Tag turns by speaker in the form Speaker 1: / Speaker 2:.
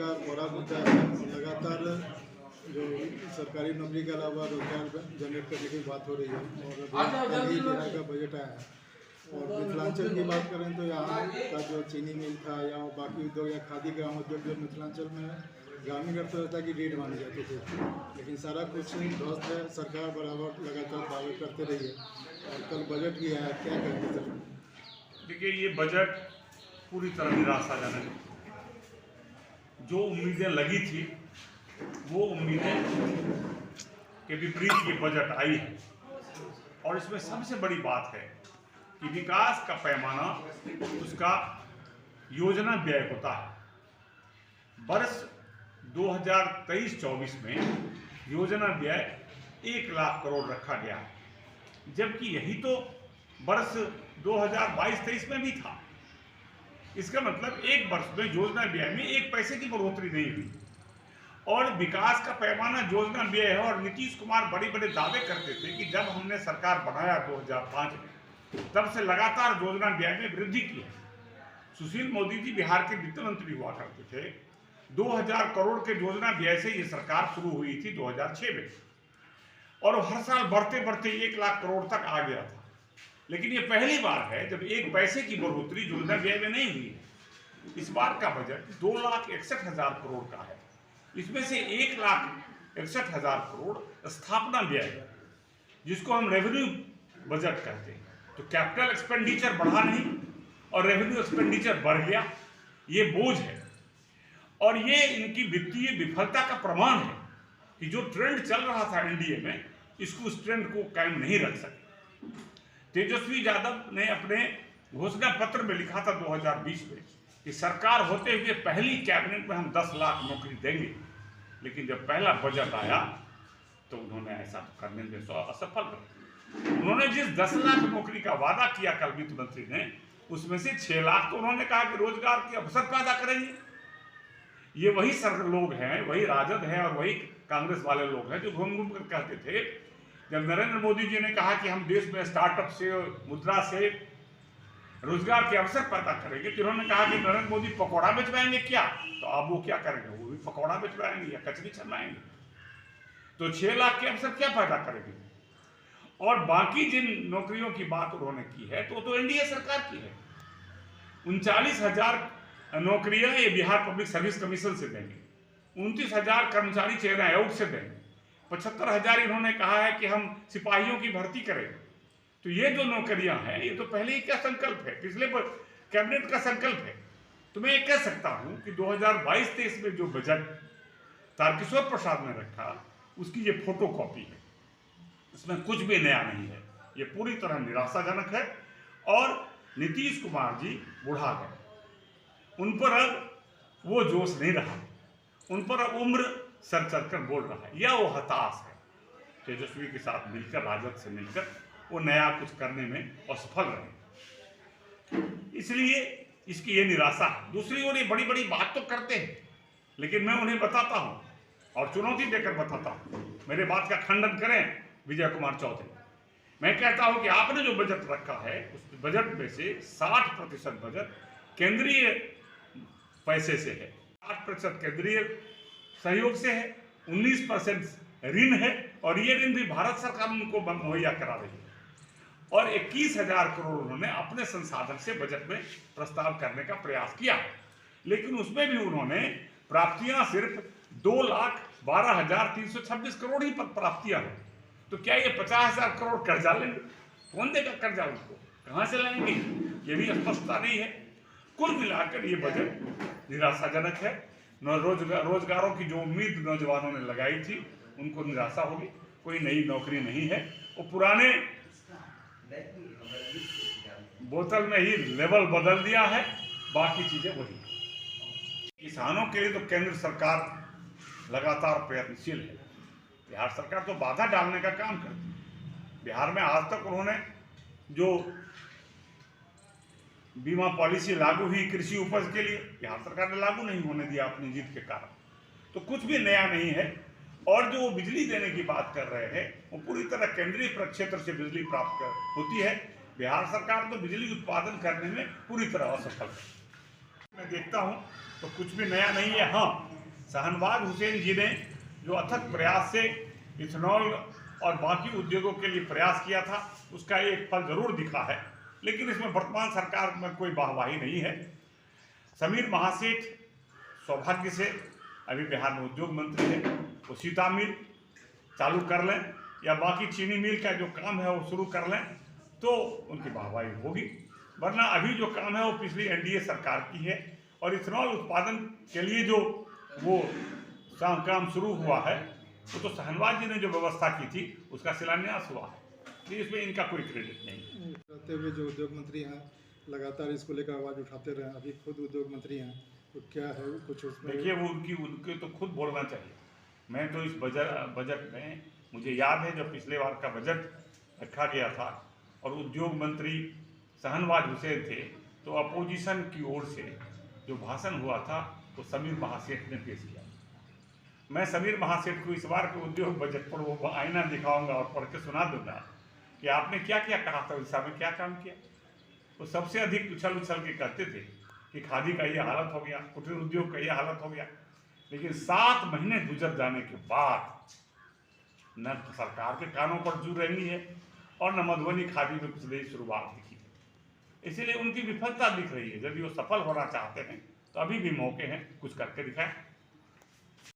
Speaker 1: रोजगार बड़ा मुद्दा है। लगातार जो सरकारी नौकरी के अलावा रोजगार जनरेट करने की बात हो रही है और कल ही बिहार का बजट आया है। और मिथिलांचल की बात करें तो यहाँ का जो चीनी मिल था या बाकी उद्योग या खादी ग्राम उद्योग जो मिथिलांचल में ग्रामीण अर्थव्यवस्था की रीढ़ मानी जाती थी, लेकिन सारा कुछ ध्वस्त है। सरकार बराबर लगातार दावे करते रही है और कल बजट भी आया, क्या करेंगे सर?
Speaker 2: देखिए, ये बजट पूरी तरह निराशाजनक है। जो उम्मीदें लगी थी वो उम्मीदें के विपरीत ये बजट आई है। और इसमें सबसे बड़ी बात है कि विकास का पैमाना उसका योजना व्यय होता है। वर्ष 2023-24 में योजना व्यय 1 लाख करोड़ रखा गया है, जबकि यही तो वर्ष 2022-23 में भी था। इसका मतलब एक वर्ष में योजना व्यय में 1 पैसे की बढ़ोतरी नहीं हुई। और विकास का पैमाना योजना व्यय है। और नीतीश कुमार बड़े बड़े दावे करते थे कि जब हमने सरकार बनाया 2005 में, तब से लगातार योजना व्यय में वृद्धि की है। सुशील मोदी जी बिहार के वित्त मंत्री हुआ करते थे। 2000 करोड़ के योजना व्यय से ये सरकार शुरू हुई थी 2006 में, और हर साल बढ़ते बढ़ते 1 लाख करोड़ तक आ गया था। लेकिन ये पहली बार है जब 1 पैसे की बढ़ोतरी योजना व्यय में नहीं हुई है। इस बार का बजट 2,61,000 करोड़ का है। इसमें से 1,61,000 करोड़ स्थापना व्यय है, जिसको हम रेवेन्यू बजट कहते हैं। तो कैपिटल एक्सपेंडिचर बढ़ा नहीं और रेवेन्यू एक्सपेंडिचर बढ़ गया, ये बोझ है। और ये इनकी वित्तीय विफलता का प्रमाण है कि जो ट्रेंड चल रहा था एनडीए में, इसको उस ट्रेंड को कायम नहीं रख सके। तेजस्वी यादव ने अपने घोषणा पत्र में लिखा था 2020 में कि सरकार होते हुए पहली कैबिनेट में हम 10 लाख नौकरी देंगे, लेकिन जब पहला बजट आया तो उन्होंने ऐसा करने में असफल रहे। उन्होंने जिस 10 लाख नौकरी का वादा किया कल वित्त मंत्री ने, उसमें से 6 लाख तो उन्होंने कहा कि रोजगार के अवसर पैदा करेंगे। ये वही लोग हैं, वही राजद है और वही कांग्रेस वाले लोग हैं जो घूम घूम कर कहते थे, जब नरेंद्र मोदी जी ने कहा कि हम देश में स्टार्टअप से, मुद्रा से रोजगार के अवसर पैदा करेंगे, तो उन्होंने कहा कि नरेंद्र मोदी पकौड़ा बेचवाएंगे क्या? तो अब वो क्या करेंगे? वो भी पकौड़ा बेचवाएंगे या कचरी छलवाएंगे। तो 6 लाख के अवसर क्या पैदा करेंगे? और बाकी जिन नौकरियों की बात उन्होंने की है तो एनडीए सरकार की है। 39,000 नौकरियां ये बिहार पब्लिक सर्विस कमीशन से देंगे, 29,000 कर्मचारी चयन आयोग से देंगे, 75,000 इन्होंने कहा है कि हम सिपाहियों की भर्ती करेंगे। तो ये जो नौकरियां हैं, ये तो पहले ही क्या संकल्प है, पिछले कैबिनेट का संकल्प है। तो मैं ये कह सकता हूं कि 2022-23 में जो बजट तारकिशोर प्रसाद ने रखा, उसकी ये फोटो कॉपी है। इसमें कुछ भी नया नहीं है, ये पूरी तरह निराशाजनक है। और नीतीश कुमार जी बुढ़ा गए, उन पर अब वो जोश नहीं रहा, उन पर अब उम्र सर चढ़कर बोल रहा है, या वो हताश है। तेजस्वी के साथ मिलकर, राजद से मिलकर वो नया कुछ करने में असफल रहे, इसलिए इसकी ये निराशा है। दूसरी ओर ये बड़ी बड़ी बात तो करते हैं, लेकिन मैं उन्हें बताता हूं और चुनौती देकर बताता हूं, मेरे बात का खंडन करें विजय कुमार चौधरी। मैं कहता हूं कि आपने जो बजट रखा है, उस बजट में से 60% बजट केंद्रीय पैसे से है, 8% केंद्रीय सहयोग से है, 19% ऋण है, और ये ऋण भी भारत सरकार उनको मुहैया करा रही है। और 21,000 करोड़ उन्होंने अपने संसाधन से बजट में प्रस्ताव करने का प्रयास किया, लेकिन उसमें भी उन्होंने प्राप्तियां सिर्फ 2,12,326 करोड़ ही प्राप्तियां हैं। तो क्या ये 50,000 करोड़ कर्जा लेंगे? कौन देगा कर्जा उनको? कहां से लाएंगे? ये भी स्पष्टता नहीं है। कुल मिलाकर ये बजट निराशाजनक है। रोजगारों की जो उम्मीद नौजवानों ने लगाई थी, उनको निराशा होगी। कोई नई नौकरी नहीं है, वो पुराने बोतल में ही लेवल बदल दिया है, बाकी चीजें वही। किसानों के लिए तो केंद्र सरकार लगातार प्रयत्नशील है। बिहार सरकार तो बाधा डालने का काम करती है। बिहार में आज तक उन्होंने जो बीमा पॉलिसी लागू हुई कृषि उपज के लिए, बिहार सरकार ने लागू नहीं होने दिया अपनी जीत के कारण। तो कुछ भी नया नहीं है। और जो बिजली देने की बात कर रहे हैं, वो पूरी तरह केंद्रीय प्रक्षेत्र से बिजली प्राप्त होती है। बिहार सरकार तो बिजली उत्पादन करने में पूरी तरह असफल है। मैं देखता हूँ तो कुछ भी नया नहीं है। हाँ, शाहनवाज हुसैन जी ने जो अथक प्रयास से इथेनॉल और बाकी उद्योगों के लिए प्रयास किया था, उसका एक फल जरूर दिखा है, लेकिन इसमें वर्तमान सरकार में कोई वाहवाही नहीं है। समीर महासेठ सौभाग्य से अभी बिहार में उद्योग मंत्री है, वो सीता मिल चालू कर लें या बाकी चीनी मिल का जो काम है वो शुरू कर लें तो उनकी वाहवाही होगी, वरना अभी जो काम है वो पिछली एनडीए सरकार की है। और इथेनॉल उत्पादन के लिए जो वो काम शुरू हुआ है वो तो शाहनवाज जी ने जो व्यवस्था की थी उसका शिलान्यास हुआ है, तो इसमें इनका कोई क्रेडिट नहीं।
Speaker 1: रहते हुए जो उद्योग मंत्री हैं लगातार इसको लेकर आवाज़ उठाते रहे, अभी खुद उद्योग मंत्री हैं, तो क्या है कुछ उसमें?
Speaker 2: देखिए, वो उनके तो खुद बोलना चाहिए। मैं तो इस बजट में, मुझे याद है जब पिछले बार का बजट रखा गया था और उद्योग मंत्री शाहनवाज हुसैन थे, तो अपोजिशन की ओर से जो भाषण हुआ था वो समीर महासेठ ने पेश किया। मैं समीर महासेठ को इस बार के उद्योग बजट पर वो आईना दिखाऊंगा और पढ़ के सुना दूंगा कि आपने क्या क्या कहा था, उस में क्या काम किया। वो सबसे अधिक उछल के कहते थे कि खादी का ये हालत हो गया, कुटीर उद्योग का ये हालत हो गया, लेकिन 7 महीने गुजर जाने के बाद न सरकार के कानों पर जू रही है और न मधुबनी खादी में कुछ नई शुरुआत दिखी है। इसीलिए उनकी विफलता दिख रही है। यदि वो सफल होना चाहते हैं तो अभी भी मौके हैं, कुछ करके दिखाएं।